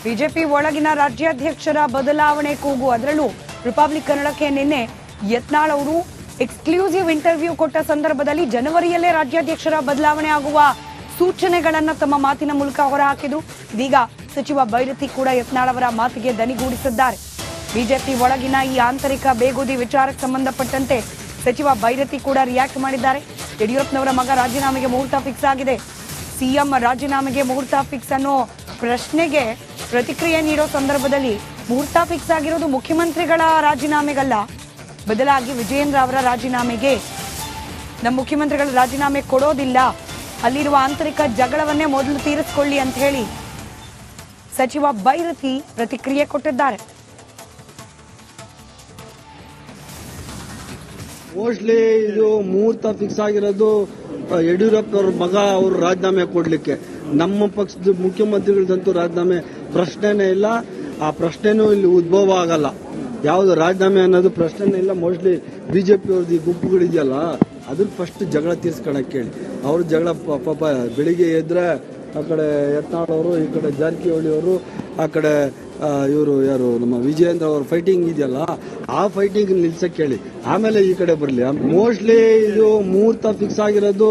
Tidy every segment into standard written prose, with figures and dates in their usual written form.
BJP ಒಳಗಿನ ರಾಜ್ಯಾಧ್ಯಕ್ಷರ ಬದಲಾವಣೆ ಕೂಗು. ಅದರಲ್ಲೂ ರಿಪಬ್ಲಿಕ್ ಕನ್ನಡಕ್ಕೆ ನಿನ್ನೆ ಯತ್ನಾಳ್ ಅವರು ಎಕ್ಸ್ಕ್ಲೂಸಿವ್ ಇಂಟರ್ವ್ಯೂ ಕೊಟ್ಟ ಸಂದರ್ಭದಲ್ಲಿ ಜನವರಿಯಲ್ಲೇ ರಾಜ್ಯಾಧ್ಯಕ್ಷರ ಬದಲಾವಣೆ ಆಗುವ ಸೂಚನೆಗಳನ್ನ ತಮ್ಮ ಮಾತಿನ ಮೂಲಕ ಹೊರಹಾಕಿದ್ರು. ಇದೀಗ ಸಚಿವ ಬೈರತಿ ಕೂಡ ಯತ್ನಾಳ್ ಅವರ ಮಾತಿಗೆ ದನಿಗೂಡಿಸಿದ್ದಾರೆ. ಬಿಜೆಪಿ ಒಳಗಿನ ಈ ಆಂತರಿಕ ಬೇಗುದಿ ವಿಚಾರಕ್ಕೆ ಸಂಬಂಧಪಟ್ಟಂತೆ ಸಚಿವ ಬೈರತಿ ಕೂಡ ರಿಯಾಕ್ಟ್ ಮಾಡಿದ್ದಾರೆ. ಯಡಿಯೂರಪ್ಪನವರ ಮಗ ರಾಜೀನಾಮೆಗೆ ಮುಹೂರ್ತ ಫಿಕ್ಸ್ ಆಗಿದೆ. ಸಿಎಂ ರಾಜೀನಾಮೆಗೆ ಮುಹೂರ್ತ ಫಿಕ್ಸ್ ಅನ್ನೋ ಪ್ರಶ್ನೆಗೆ ಪ್ರತಿಕ್ರಿಯೆ ನೀಡೋ ಸಂದರ್ಭದಲ್ಲಿ ಮುಹೂರ್ತ ಫಿಕ್ಸ್ ಆಗಿರೋದು ಮುಖ್ಯಮಂತ್ರಿಗಳ ರಾಜೀನಾಮೆಗಲ್ಲ, ಬದಲಾಗಿ ವಿಜಯೇಂದ್ರ ಅವರ ರಾಜೀನಾಮೆಗೆ. ನಮ್ಮ ಮುಖ್ಯಮಂತ್ರಿಗಳ ರಾಜೀನಾಮೆ ಕೊಡೋದಿಲ್ಲ, ಅಲ್ಲಿರುವ ಆಂತರಿಕ ಜಗಳವನ್ನೇ ಮೊದಲು ತೀರಿಸಿಕೊಳ್ಳಿ ಅಂತ ಹೇಳಿ ಸಚಿವ ಬೈರತಿ ಪ್ರತಿಕ್ರಿಯೆ ಕೊಟ್ಟಿದ್ದಾರೆ. ಮೋಸ್ಟ್ಲಿ ಇದು ಮುಹೂರ್ತ ಫಿಕ್ಸ್ ಆಗಿರೋದು ಯಡಿಯೂರಪ್ಪನವ್ರ ಮಗ ಅವರು ರಾಜೀನಾಮೆ ಕೊಡ್ಲಿಕ್ಕೆ. ನಮ್ಮ ಪಕ್ಷದ ಮುಖ್ಯಮಂತ್ರಿಗಳದಂತೂ ರಾಜೀನಾಮೆ ಪ್ರಶ್ನೆನೇ ಇಲ್ಲ, ಆ ಪ್ರಶ್ನೆನೂ ಇಲ್ಲಿ ಉದ್ಭವ ಆಗಲ್ಲ. ಯಾವುದು ರಾಜೀನಾಮೆ ಅನ್ನೋದು ಪ್ರಶ್ನೆನೇ ಇಲ್ಲ. ಮೋಸ್ಟ್ಲಿ ಬಿಜೆಪಿ ಅವ್ರದ್ದು ಈ ಗುಂಪುಗಳಿದೆಯಲ್ಲ ಅದ್ರ ಫಸ್ಟ್ ಜಗಳ ತೀರ್ಸ್ಕೊಳಕ್ ಹೇಳಿ. ಅವ್ರ ಜಗಳ ಪಾಪ ಬೆಳಿಗ್ಗೆ ಎದ್ರೆ ಆ ಕಡೆ ಯತ್ನಾಳ್ ಅವರು, ಈ ಕಡೆ ಜಾರಕಿಹೊಳಿ ಅವರು, ಆ ಕಡೆ ಇವರು ಯಾರು ನಮ್ಮ ವಿಜಯೇಂದ್ರ ಅವ್ರ ಫೈಟಿಂಗ್ ಇದೆಯಲ್ಲ ಆ ಫೈಟಿಂಗ್ ನಿಲ್ಸಕ್ ಹೇಳಿ, ಆಮೇಲೆ ಈ ಕಡೆ ಬರಲಿ. ಮೋಸ್ಟ್ಲಿ ಇದು ಮುಹೂರ್ತ ಫಿಕ್ಸ್ ಆಗಿರೋದು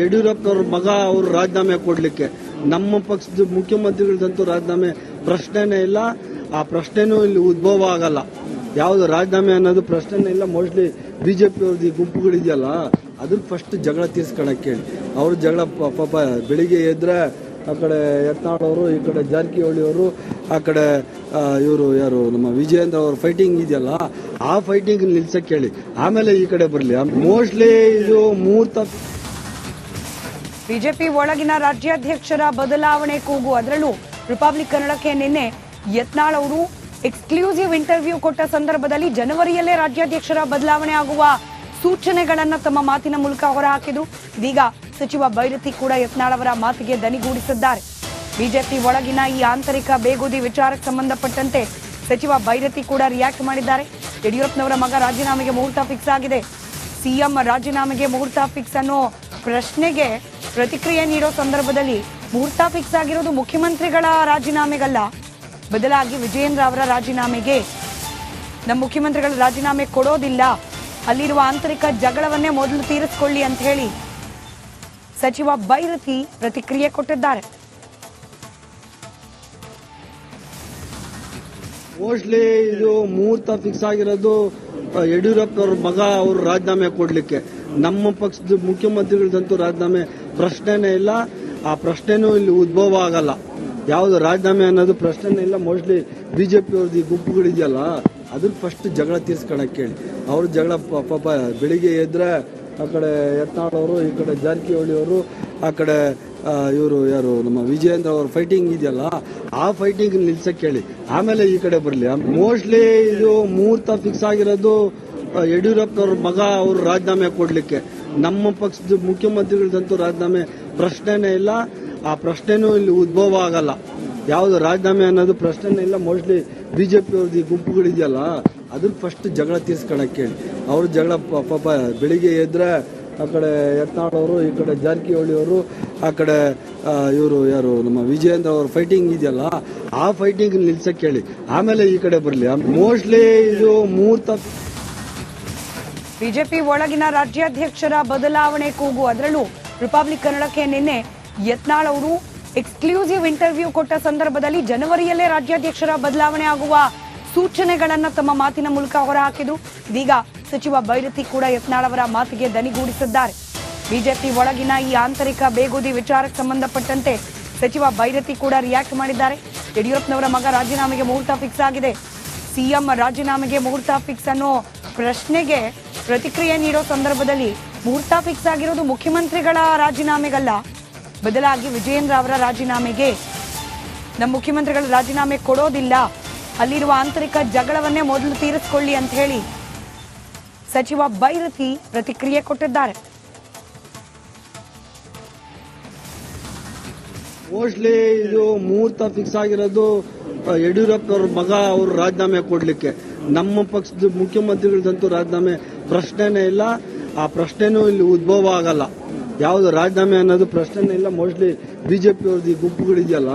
ಯಡಿಯೂರಪ್ಪನವ್ರ ಮಗ ಅವರು ರಾಜೀನಾಮೆ ಕೊಡ್ಲಿಕ್ಕೆ. ನಮ್ಮ ಪಕ್ಷದ ಮುಖ್ಯಮಂತ್ರಿಗಳದಂತೂ ರಾಜೀನಾಮೆ ಪ್ರಶ್ನೆನೇ ಇಲ್ಲ, ಆ ಪ್ರಶ್ನೆನೂ ಇಲ್ಲಿ ಉದ್ಭವ ಆಗಲ್ಲ. ಯಾವುದು ರಾಜೀನಾಮೆ ಅನ್ನೋದು ಪ್ರಶ್ನೆನೇ ಇಲ್ಲ. ಮೋಸ್ಟ್ಲಿ ಬಿಜೆಪಿ ಅವ್ರದ್ದು ಈ ಗುಂಪುಗಳಿದೆಯಲ್ಲ ಅದ್ರ ಫಸ್ಟ್ ಜಗಳ ತೀರ್ಸ್ಕೊಳಕ್ ಹೇಳಿ. ಅವ್ರ ಜಗಳ ಪಾಪ ಬೆಳಿಗ್ಗೆ ಎದ್ರೆ ಆ ಕಡೆ ಯತ್ನಾಳ್ ಅವರು, ಈ ಕಡೆ ಜಾರಕಿಹೊಳಿ ಅವರು, ಆ ಕಡೆ ಇವರು ಯಾರು ನಮ್ಮ ವಿಜಯೇಂದ್ರ ಅವ್ರ ಫೈಟಿಂಗ್ ಇದೆಯಲ್ಲ ಆ ಫೈಟಿಂಗ್ ನಿಲ್ಸಕ್ ಹೇಳಿ, ಆಮೇಲೆ ಈ ಕಡೆ ಬರಲಿ. ಮೋಸ್ಟ್ಲಿ ಇದು ಮುಹೂರ್ತ. ಬಿಜೆಪಿ ಒಳಗಿನ ರಾಜ್ಯಾಧ್ಯಕ್ಷರ ಬದಲಾವಣೆ ಕೂಗು. ಅದರಲ್ಲೂ ರಿಪಬ್ಲಿಕ್ ಕನ್ನಡಕ್ಕೆ ನಿನ್ನೆ ಯತ್ನಾಳ್ ಅವರು ಎಕ್ಸ್ಕ್ಲೂಸಿವ್ ಇಂಟರ್ವ್ಯೂ ಕೊಟ್ಟ ಸಂದರ್ಭದಲ್ಲಿ ಜನವರಿಯಲ್ಲೇ ರಾಜ್ಯಾಧ್ಯಕ್ಷರ ಬದಲಾವಣೆ ಆಗುವ ಸೂಚನೆಗಳನ್ನ ತಮ್ಮ ಮಾತಿನ ಮೂಲಕ ಹೊರಹಾಕಿದ್ರು. ಇದೀಗ ಸಚಿವ ಬೈರತಿ ಕೂಡ ಯತ್ನಾಳ್ ಅವರ ಮಾತಿಗೆ ದನಿಗೂಡಿಸಿದ್ದಾರೆ. ಬಿಜೆಪಿ ಒಳಗಿನ ಈ ಆಂತರಿಕ ಬೇಗುದಿ ವಿಚಾರಕ್ಕೆ ಸಂಬಂಧಪಟ್ಟಂತೆ ಸಚಿವ ಬೈರತಿ ಕೂಡ ರಿಯಾಕ್ಟ್ ಮಾಡಿದ್ದಾರೆ. ಯಡಿಯೂರಪ್ಪನವರ ಮಗ ರಾಜೀನಾಮೆಗೆ ಮುಹೂರ್ತ ಫಿಕ್ಸ್ ಆಗಿದೆ. ಸಿಎಂ ರಾಜೀನಾಮೆಗೆ ಮುಹೂರ್ತ ಫಿಕ್ಸ್ ಅನ್ನೋ ಪ್ರಶ್ನೆಗೆ ಪ್ರತಿಕ್ರಿಯೆ ನೀಡೋ ಸಂದರ್ಭದಲ್ಲಿ ಮುಹೂರ್ತ ಫಿಕ್ಸ್ ಆಗಿರೋದು ಮುಖ್ಯಮಂತ್ರಿಗಳ ರಾಜೀನಾಮೆಗಲ್ಲ, ಬದಲಾಗಿ ವಿಜಯೇಂದ್ರ ಅವರ ರಾಜೀನಾಮೆಗೆ. ನಮ್ಮ ಮುಖ್ಯಮಂತ್ರಿಗಳ ರಾಜೀನಾಮೆ ಕೊಡೋದಿಲ್ಲ, ಅಲ್ಲಿರುವ ಆಂತರಿಕ ಜಗಳವನ್ನೇ ಮೊದಲು ತೀರಿಸಿಕೊಳ್ಳಿ ಅಂತ ಹೇಳಿ ಸಚಿವ ಬೈರತಿ ಪ್ರತಿಕ್ರಿಯೆ ಕೊಟ್ಟಿದ್ದಾರೆ. ಮೋಸ್ಟ್ಲಿ ಇದು ಮುಹೂರ್ತ ಫಿಕ್ಸ್ ಆಗಿರೋದು ಯಡಿಯೂರಪ್ಪನವ್ರ ಮಗ ಅವರು ರಾಜೀನಾಮೆ ಕೊಡ್ಲಿಕ್ಕೆ. ನಮ್ಮ ಪಕ್ಷದ ಮುಖ್ಯಮಂತ್ರಿಗಳದಂತೂ ರಾಜೀನಾಮೆ ಪ್ರಶ್ನೆನೇ ಇಲ್ಲ, ಆ ಪ್ರಶ್ನೆನೂ ಇಲ್ಲಿ ಉದ್ಭವ ಆಗಲ್ಲ. ಯಾವುದು ರಾಜೀನಾಮೆ ಅನ್ನೋದು ಪ್ರಶ್ನೆನೇ ಇಲ್ಲ. ಮೋಸ್ಟ್ಲಿ ಬಿಜೆಪಿ ಅವ್ರದ್ದು ಈ ಗುಂಪುಗಳಿದೆಯಲ್ಲ ಅದ್ರ ಫಸ್ಟ್ ಜಗಳ ತೀರ್ಸ್ಕೊಳಕ್ ಹೇಳಿ. ಅವ್ರ ಜಗಳ ಪಾಪ ಬೆಳಿಗ್ಗೆ ಎದ್ರೆ ಆ ಕಡೆ ಯತ್ನಾಳ್ ಅವರು, ಈ ಕಡೆ ಜಾರಕಿಹೊಳಿ ಅವರು, ಆ ಕಡೆ ಇವರು ಯಾರು ನಮ್ಮ ವಿಜಯೇಂದ್ರ ಅವ್ರ ಫೈಟಿಂಗ್ ಇದೆಯಲ್ಲ ಆ ಫೈಟಿಂಗ್ ನಿಲ್ಸಕ್ ಹೇಳಿ, ಆಮೇಲೆ ಈ ಕಡೆ ಬರಲಿ. ಮೋಸ್ಟ್ಲಿ ಇದು ಮುಹೂರ್ತ ಫಿಕ್ಸ್ ಆಗಿರೋದು ಯಡಿಯೂರಪ್ಪನವ್ರ ಮಗ ಅವರು ರಾಜೀನಾಮೆ ಕೊಡ್ಲಿಕ್ಕೆ. ನಮ್ಮ ಪಕ್ಷದ ಮುಖ್ಯಮಂತ್ರಿಗಳದಂತೂ ರಾಜೀನಾಮೆ ಪ್ರಶ್ನೆನೇ ಇಲ್ಲ, ಆ ಪ್ರಶ್ನೆನೂ ಇಲ್ಲಿ ಉದ್ಭವ ಆಗಲ್ಲ. ಯಾವುದು ರಾಜೀನಾಮೆ ಅನ್ನೋದು ಪ್ರಶ್ನೆನೇ ಇಲ್ಲ. ಮೋಸ್ಟ್ಲಿ ಬಿಜೆಪಿ ಅವ್ರದ್ದು ಈ ಗುಂಪುಗಳಿದೆಯಲ್ಲ ಅದ್ರ ಫಸ್ಟ್ ಜಗಳ ತೀರ್ಸ್ಕೊಳಕ್ ಹೇಳಿ. ಅವ್ರ ಜಗಳ ಪಾಪ ಬೆಳಿಗ್ಗೆ ಎದ್ರೆ ಆ ಕಡೆ ಯತ್ನಾಳ್ ಅವರು, ಈ ಕಡೆ ಜಾರಕಿಹೊಳಿ ಅವರು, ಆ ಕಡೆ ಇವರು ಯಾರು ನಮ್ಮ ವಿಜಯೇಂದ್ರ ಅವ್ರ ಫೈಟಿಂಗ್ ಇದೆಯಲ್ಲ ಆ ಫೈಟಿಂಗ್ ನಿಲ್ಸಕ್ ಹೇಳಿ, ಆಮೇಲೆ ಈ ಕಡೆ ಬರಲಿ. ಮೋಸ್ಟ್ಲಿ ಇದು ಮುಹೂರ್ತ. ಬಿಜೆಪಿ ಒಳಗಿನ ರಾಜ್ಯಾಧ್ಯಕ್ಷರ ಬದಲಾವಣೆ ಕೂಗು. ಅದರಲ್ಲೂ ರಿಪಬ್ಲಿಕ್ ಕನ್ನಡಕ್ಕೆ ನಿನ್ನೆ ಯತ್ನಾಳ್ ಅವರು ಎಕ್ಸ್ಕ್ಲೂಸಿವ್ ಇಂಟರ್ವ್ಯೂ ಕೊಟ್ಟ ಸಂದರ್ಭದಲ್ಲಿ ಜನವರಿಯಲ್ಲೇ ರಾಜ್ಯಾಧ್ಯಕ್ಷರ ಬದಲಾವಣೆ ಆಗುವ ಸೂಚನೆಗಳನ್ನ ತಮ್ಮ ಮಾತಿನ ಮೂಲಕ ಹೊರಹಾಕಿದ್ರು. ಇದೀಗ ಸಚಿವ ಬೈರತಿ ಕೂಡ ಯತ್ನಾಳ್ ಅವರ ಮಾತಿಗೆ ದನಿಗೂಡಿಸಿದ್ದಾರೆ. ಬಿಜೆಪಿ ಒಳಗಿನ ಈ ಆಂತರಿಕ ಬೇಗುದಿ ವಿಚಾರಕ್ಕೆ ಸಂಬಂಧಪಟ್ಟಂತೆ ಸಚಿವ ಬೈರತಿ ಕೂಡ ರಿಯಾಕ್ಟ್ ಮಾಡಿದ್ದಾರೆ. ಯಡಿಯೂರಪ್ಪನವರ ಮಗ ರಾಜೀನಾಮೆಗೆ ಮುಹೂರ್ತ ಫಿಕ್ಸ್ ಆಗಿದೆ. ಸಿಎಂ ರಾಜೀನಾಮೆಗೆ ಮುಹೂರ್ತ ಫಿಕ್ಸ್ ಅನ್ನೋ ಪ್ರಶ್ನೆಗೆ ಪ್ರತಿಕ್ರಿಯೆ ನೀಡೋ ಸಂದರ್ಭದಲ್ಲಿ ಮುಹೂರ್ತ ಫಿಕ್ಸ್ ಆಗಿರೋದು ಮುಖ್ಯಮಂತ್ರಿಗಳ ರಾಜೀನಾಮೆಗಲ್ಲ, ಬದಲಾಗಿ ವಿಜಯೇಂದ್ರ ಅವರ ರಾಜೀನಾಮೆಗೆ. ನಮ್ಮ ಮುಖ್ಯಮಂತ್ರಿಗಳ ರಾಜೀನಾಮೆ ಕೊಡೋದಿಲ್ಲ, ಅಲ್ಲಿರುವ ಆಂತರಿಕ ಜಗಳವನ್ನೇ ಮೊದಲು ತೀರಿಸಿಕೊಳ್ಳಿ ಅಂತ ಹೇಳಿ ಸಚಿವ ಬೈರತಿ ಪ್ರತಿಕ್ರಿಯೆ ಕೊಟ್ಟಿದ್ದಾರೆ. ಮೋಸ್ಟ್ಲಿ ಇದು ಮುಹೂರ್ತ ಫಿಕ್ಸ್ ಆಗಿರೋದು ಯಡಿಯೂರಪ್ಪನವ್ರ ಮಗ ಅವರು ರಾಜೀನಾಮೆ ಕೊಡ್ಲಿಕ್ಕೆ. ನಮ್ಮ ಪಕ್ಷದ ಮುಖ್ಯಮಂತ್ರಿಗಳದಂತೂ ರಾಜೀನಾಮೆ ಪ್ರಶ್ನೆನೇ ಇಲ್ಲ, ಆ ಪ್ರಶ್ನೆನೂ ಇಲ್ಲಿ ಉದ್ಭವ ಆಗಲ್ಲ. ಯಾವುದು ರಾಜೀನಾಮೆ ಅನ್ನೋದು ಪ್ರಶ್ನೆನೇ ಇಲ್ಲ. ಮೋಸ್ಟ್ಲಿ ಬಿಜೆಪಿ ಅವ್ರದ್ದು ಈ ಗುಂಪುಗಳಿದೆಯಲ್ಲ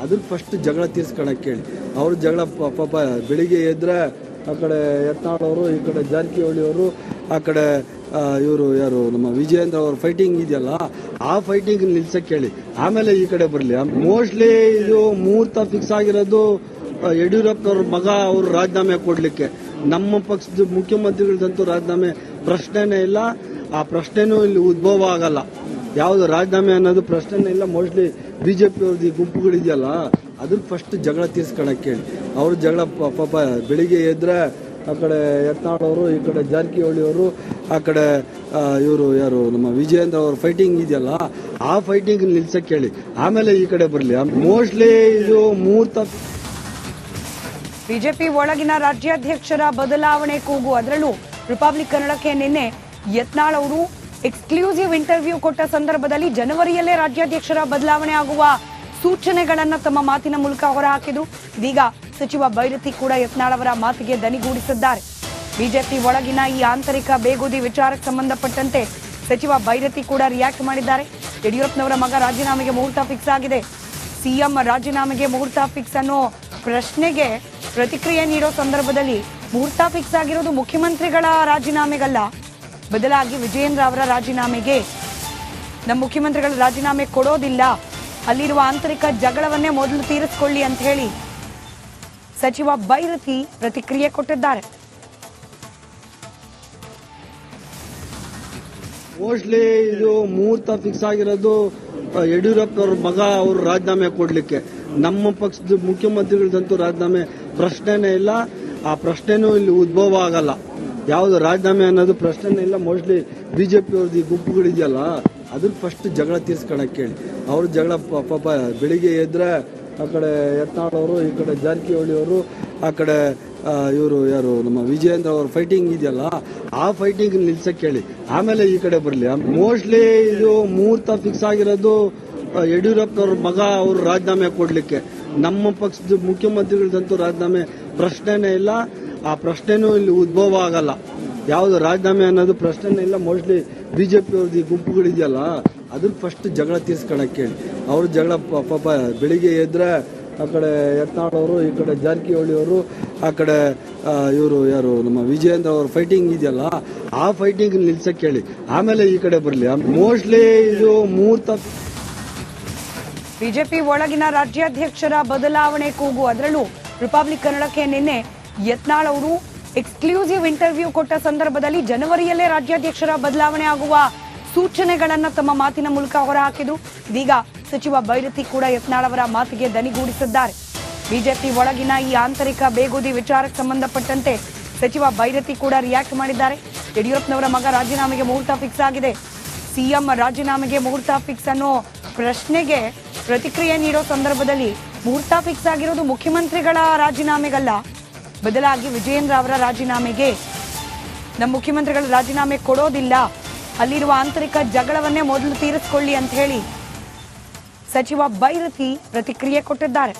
ಅದ್ರ ಫಸ್ಟ್ ಜಗಳ ತೀರ್ಸ್ಕೊಳಕ್ಕೆ ಹೇಳಿ. ಅವ್ರ ಜಗಳ ಪಾಪ ಬೆಳಿಗ್ಗೆ ಎದ್ರೆ ಆ ಕಡೆ ಯತ್ನಾಳ್ ಅವರು, ಈ ಕಡೆ ಜಾರಕಿಹೊಳಿ ಅವರು, ಆ ಕಡೆ ಇವರು ಯಾರು ನಮ್ಮ ವಿಜಯೇಂದ್ರ ಅವ್ರ ಫೈಟಿಂಗ್ ಇದೆಯಲ್ಲ, ಆ ಫೈಟಿಂಗ್ ನಿಲ್ಸಕ್ಕೆ ಹೇಳಿ, ಆಮೇಲೆ ಈ ಕಡೆ ಬರಲಿ. ಮೋಸ್ಟ್ಲಿ ಇದು ಮುಹೂರ್ತ ಫಿಕ್ಸ್ ಆಗಿರೋದು ಯಡಿಯೂರಪ್ಪನವ್ರ ಮಗ ಅವರು ರಾಜೀನಾಮೆ ಕೊಡ್ಲಿಕ್ಕೆ. ನಮ್ಮ ಪಕ್ಷದ ಮುಖ್ಯಮಂತ್ರಿಗಳದಂತೂ ರಾಜೀನಾಮೆ ಪ್ರಶ್ನೆನೇ ಇಲ್ಲ, ಆ ಪ್ರಶ್ನೆನೂ ಇಲ್ಲಿ ಉದ್ಭವ ಆಗಲ್ಲ. ಯಾವುದು ರಾಜೀನಾಮೆ ಅನ್ನೋದು ಪ್ರಶ್ನೆನೇ ಇಲ್ಲ. ಮೋಸ್ಟ್ಲಿ ಬಿಜೆಪಿ ಅವ್ರದ್ದು ಈ ಗುಂಪುಗಳಿದೆಯಲ್ಲ, ಅದ್ರ ಫಸ್ಟ್ ಜಗಳ ತೀರ್ಸ್ಕೊಳಕ್ಕೆ ಹೇಳಿ. ಅವ್ರ ಜಗಳ ಪಾಪ ಬೆಳಿಗ್ಗೆ ಎದ್ರೆ ಆ ಕಡೆ ಯತ್ನಾಳ್ ಅವರು, ಈ ಕಡೆ ಜಾರಕಿಹೊಳಿ ಅವರು, ಆ ಕಡೆ ಇವರು ಯಾರು ನಮ್ಮ ವಿಜಯೇಂದ್ರ ಅವ್ರ ಫೈಟಿಂಗ್ ಇದೆಯಲ್ಲ, ಆ ಫೈಟಿಂಗ್ ನಿಲ್ಸಕ್ಕೆ ಹೇಳಿ, ಆಮೇಲೆ ಈ ಕಡೆ ಬರಲಿ. ಮೋಸ್ಟ್ಲಿ ಇದು ಮುಹೂರ್ತ. ಬಿಜೆಪಿ ಒಳಗಿನ ರಾಜ್ಯಾಧ್ಯಕ್ಷರ ಬದಲಾವಣೆ ಕೂಗು, ಅದರಲ್ಲೂ ರಿಪಬ್ಲಿಕ್ ಕನ್ನಡಕ್ಕೆ ನಿನ್ನೆ ಯತ್ನಾಳ್ ಅವರು ಎಕ್ಸ್ಕ್ಲೂಸಿವ್ ಇಂಟರ್ವ್ಯೂ ಕೊಟ್ಟ ಸಂದರ್ಭದಲ್ಲಿ ಜನವರಿಯಲ್ಲೇ ರಾಜ್ಯಾಧ್ಯಕ್ಷರ ಬದಲಾವಣೆ ಆಗುವ ಸೂಚನೆಗಳನ್ನ ತಮ್ಮ ಮಾತಿನ ಮೂಲಕ ಹೊರಹಾಕಿದ್ರು. ಇದೀಗ ಸಚಿವ ಬೈರತಿ ಕೂಡ ಯತ್ನಾಳ್ ಅವರ ಮಾತಿಗೆ ದನಿಗೂಡಿಸಿದ್ದಾರೆ. ಬಿಜೆಪಿ ಒಳಗಿನ ಈ ಆಂತರಿಕ ಬೇಗುದಿ ವಿಚಾರಕ್ಕೆ ಸಂಬಂಧಪಟ್ಟಂತೆ ಸಚಿವ ಬೈರತಿ ಕೂಡ ರಿಯಾಕ್ಟ್ ಮಾಡಿದ್ದಾರೆ. ಯಡಿಯೂರಪ್ಪನವರ ಮಗ ರಾಜೀನಾಮೆಗೆ ಮುಹೂರ್ತ ಫಿಕ್ಸ್ ಆಗಿದೆ. ಸಿಎಂ ರಾಜೀನಾಮೆಗೆ ಮುಹೂರ್ತ ಫಿಕ್ಸ್ ಅನ್ನೋ ಪ್ರಶ್ನೆಗೆ ಪ್ರತಿಕ್ರಿಯೆ ನೀಡೋ ಸಂದರ್ಭದಲ್ಲಿ ಮುಹೂರ್ತ ಫಿಕ್ಸ್ ಆಗಿರೋದು ಮುಖ್ಯಮಂತ್ರಿಗಳ ರಾಜೀನಾಮೆಗಲ್ಲ, ಬದಲಾಗಿ ವಿಜಯೇಂದ್ರ ಅವರ ರಾಜೀನಾಮೆಗೆ. ನಮ್ಮ ಮುಖ್ಯಮಂತ್ರಿಗಳ ರಾಜೀನಾಮೆ ಕೊಡೋದಿಲ್ಲ, ಅಲ್ಲಿರುವ ಆಂತರಿಕ ಜಗಳವನ್ನೇ ಮೊದಲು ತೀರಿಸಿಕೊಳ್ಳಿ ಅಂತ ಹೇಳಿ ಸಚಿವ ಬೈರತಿ ಪ್ರತಿಕ್ರಿಯೆ ಕೊಟ್ಟಿದ್ದಾರೆ. ಮೋಸ್ಟ್ಲಿ ಇದು ಮುಹೂರ್ತ ಫಿಕ್ಸ್ ಆಗಿರೋದು ಯಡಿಯೂರಪ್ಪನವ್ರ ಮಗ ಅವರು ರಾಜೀನಾಮೆ ಕೊಡ್ಲಿಕ್ಕೆ. ನಮ್ಮ ಪಕ್ಷದ ಮುಖ್ಯಮಂತ್ರಿಗಳದಂತೂ ರಾಜೀನಾಮೆ ಪ್ರಶ್ನೆನೇ ಇಲ್ಲ, ಆ ಪ್ರಶ್ನೆನೂ ಇಲ್ಲಿ ಉದ್ಭವ ಆಗಲ್ಲ. ಯಾವುದು ರಾಜೀನಾಮೆ ಅನ್ನೋದು ಪ್ರಶ್ನೆನೇ ಇಲ್ಲ. ಮೋಸ್ಟ್ಲಿ ಬಿಜೆಪಿ ಅವ್ರದ್ದು ಈ ಗುಂಪುಗಳಿದೆಯಲ್ಲ, ಅದ್ರ ಫಸ್ಟ್ ಜಗಳ ತೀರ್ಸ್ಕೊಳಕ್ಕೆ ಹೇಳಿ. ಅವ್ರ ಜಗಳ ಪಾಪ ಬೆಳಿಗ್ಗೆ ಎದ್ರೆ ಆ ಕಡೆ ಯತ್ನಾಳ್ ಅವರು, ಈ ಕಡೆ ಜಾರಕಿಹೊಳಿ ಅವರು, ಆ ಕಡೆ ಇವರು ಯಾರು ನಮ್ಮ ವಿಜಯೇಂದ್ರ ಅವ್ರ ಫೈಟಿಂಗ್ ಇದೆಯಲ್ಲ, ಆ ಫೈಟಿಂಗ್ ನಿಲ್ಸಕ್ಕೆ ಹೇಳಿ, ಆಮೇಲೆ ಈ ಕಡೆ ಬರಲಿ. ಮೋಸ್ಟ್ಲಿ ಇದು ಮುಹೂರ್ತ ಫಿಕ್ಸ್ ಆಗಿರೋದು ಯಡಿಯೂರಪ್ಪನವ್ರ ಮಗ ಅವರು ರಾಜೀನಾಮೆ ಕೊಡ್ಲಿಕ್ಕೆ. ನಮ್ಮ ಪಕ್ಷದ ಮುಖ್ಯಮಂತ್ರಿಗಳದಂತೂ ರಾಜೀನಾಮೆ ಪ್ರಶ್ನೆನೇ ಇಲ್ಲ, ಆ ಪ್ರಶ್ನೆನೂ ಇಲ್ಲಿ ಉದ್ಭವ ಆಗಲ್ಲ. ಯಾವುದು ರಾಜೀನಾಮೆ ಅನ್ನೋದು ಪ್ರಶ್ನೆನೇ ಇಲ್ಲ. ಮೋಸ್ಟ್ಲಿ ಬಿಜೆಪಿ ಅವ್ರದ್ದು ಈ ಗುಂಪುಗಳಿದೆಯಲ್ಲ, ಅದ್ರ ಫಸ್ಟ್ ಜಗಳ ತೀರ್ಸ್ಕೊಳಕ್ಕೆ ಹೇಳಿ. ಅವ್ರ ಜಗಳ ಪಾಪ ಬೆಳಿಗ್ಗೆ ಎದ್ರೆ ಆ ಕಡೆ ಯತ್ನಾಳ್ ಅವರು, ಈ ಕಡೆ ಜಾರಕಿಹೊಳಿ ಅವರು, ಆ ಕಡೆ ಇವರು ಯಾರು ನಮ್ಮ ವಿಜಯೇಂದ್ರ ಅವ್ರ ಫೈಟಿಂಗ್ ಇದೆಯಲ್ಲ, ಆ ಫೈಟಿಂಗ್ ನಿಲ್ಸಕ್ಕೆ ಹೇಳಿ, ಆಮೇಲೆ ಈ ಕಡೆ ಬರಲಿ. ಮೋಸ್ಟ್ಲಿ ಇದು ಮುಹೂರ್ತ. ಬಿಜೆಪಿ ಒಳಗಿನ ರಾಜ್ಯಾಧ್ಯಕ್ಷರ ಬದಲಾವಣೆ ಕೂಗು, ಅದರಲ್ಲೂ ರಿಪಬ್ಲಿಕ್ ಕನ್ನಡಕ್ಕೆ ನಿನ್ನೆ ಯತ್ನಾಳ್ ಅವರು ಎಕ್ಸ್ಕ್ಲೂಸಿವ್ ಇಂಟರ್ವ್ಯೂ ಕೊಟ್ಟ ಸಂದರ್ಭದಲ್ಲಿ ಜನವರಿಯಲ್ಲೇ ರಾಜ್ಯಾಧ್ಯಕ್ಷರ ಬದಲಾವಣೆ ಆಗುವ ಸೂಚನೆಗಳನ್ನ ತಮ್ಮ ಮಾತಿನ ಮೂಲಕ ಹೊರಹಾಕಿದ್ರು. ಇದೀಗ ಸಚಿವ ಬೈರತಿ ಕೂಡ ಯತ್ನಾಳ್ ಅವರ ಮಾತಿಗೆ ದನಿಗೂಡಿಸಿದ್ದಾರೆ. ಬಿಜೆಪಿ ಒಳಗಿನ ಈ ಆಂತರಿಕ ಬೇಗುದಿ ವಿಚಾರಕ್ಕೆ ಸಂಬಂಧಪಟ್ಟಂತೆ ಸಚಿವ ಬೈರತಿ ಕೂಡ ರಿಯಾಕ್ಟ್ ಮಾಡಿದ್ದಾರೆ. ಯಡಿಯೂರಪ್ಪನವರ ಮಗ ರಾಜೀನಾಮೆಗೆ ಮುಹೂರ್ತ ಫಿಕ್ಸ್ ಆಗಿದೆ. ಸಿಎಂ ರಾಜೀನಾಮೆಗೆ ಮುಹೂರ್ತ ಫಿಕ್ಸ್ ಅನ್ನೋ ಪ್ರಶ್ನೆಗೆ ಪ್ರತಿಕ್ರಿಯೆ ನೀಡೋ ಸಂದರ್ಭದಲ್ಲಿ ಮುಹೂರ್ತ ಫಿಕ್ಸ್ ಆಗಿರೋದು ಮುಖ್ಯಮಂತ್ರಿಗಳ ರಾಜೀನಾಮೆಗಲ್ಲ, ಬದಲಾಗಿ ವಿಜಯೇಂದ್ರ ಅವರ ರಾಜೀನಾಮೆಗೆ. ನಮ್ಮ ಮುಖ್ಯಮಂತ್ರಿಗಳ ರಾಜೀನಾಮೆ ಕೊಡೋದಿಲ್ಲ, ಅಲ್ಲಿರುವ ಆಂತರಿಕ ಜಗಳವನ್ನೇ ಮೊದಲು ತೀರಿಸಿಕೊಳ್ಳಿ ಅಂತ ಹೇಳಿ ಸಚಿವ ಬೈರತಿ ಪ್ರತಿಕ್ರಿಯೆ ಕೊಟ್ಟಿದ್ದಾರೆ.